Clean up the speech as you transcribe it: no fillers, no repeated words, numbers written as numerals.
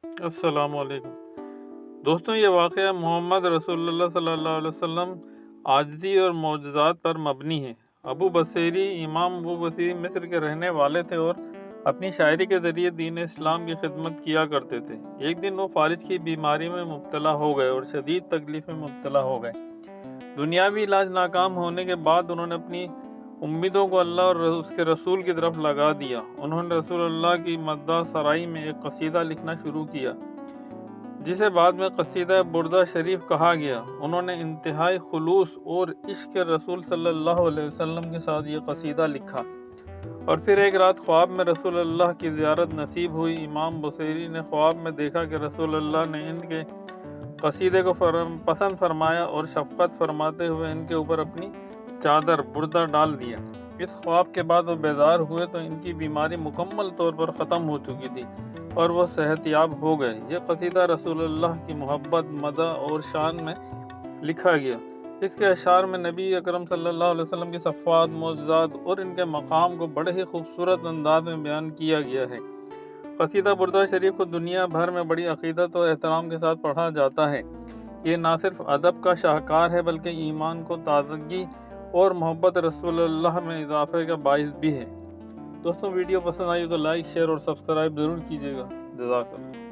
السلام علیکم دوستوں، یہ واقعہ محمد رسول اللہ صلی اللہ علیہ وسلم عاجزی اور معجزات پر مبنی ہے۔ امام ابو بصیری مصر کے رہنے والے تھے اور اپنی شاعری کے ذریعے دین اسلام کی خدمت کیا کرتے تھے۔ ایک دن وہ فالج کی بیماری میں مبتلا ہو گئے اور شدید تکلیف میں مبتلا ہو گئے۔ دنیاوی علاج ناکام ہونے کے بعد انہوں نے اپنی امیدوں کو اللہ اور اس کے رسول کی طرف لگا دیا۔ انہوں نے رسول اللہ کی مدح سرائی میں ایک قصیدہ لکھنا شروع کیا، جسے بعد میں قصیدہ بردہ شریف کہا گیا۔ انہوں نے انتہائی خلوص اور عشق رسول صلی اللہ علیہ وسلم کے ساتھ یہ قصیدہ لکھا، اور پھر ایک رات خواب میں رسول اللہ کی زیارت نصیب ہوئی۔ امام بصیری نے خواب میں دیکھا کہ رسول اللہ نے ان کے قصیدے کو پسند فرمایا اور شفقت فرماتے ہوئے ان کے اوپر اپنی چادر بردہ ڈال دیا۔ اس خواب کے بعد وہ بیدار ہوئے تو ان کی بیماری مکمل طور پر ختم ہو چکی تھی اور وہ صحت یاب ہو گئے۔ یہ قصیدہ رسول اللہ کی محبت، مدح اور شان میں لکھا گیا۔ اس کے اشعار میں نبی اکرم صلی اللہ علیہ وسلم کی صفات، معجزات اور ان کے مقام کو بڑے ہی خوبصورت انداز میں بیان کیا گیا ہے۔ قصیدہ بردہ شریف کو دنیا بھر میں بڑی عقیدت اور احترام کے ساتھ پڑھا جاتا ہے۔ یہ نہ صرف ادب کا شاہکار ہے بلکہ ایمان کو تازگی اور محبت رسول اللہ میں اضافے کا باعث بھی ہے۔ دوستوں، ویڈیو پسند آئی تو لائک، شیئر اور سبسکرائب ضرور کیجیے گا۔ جزاک اللہ۔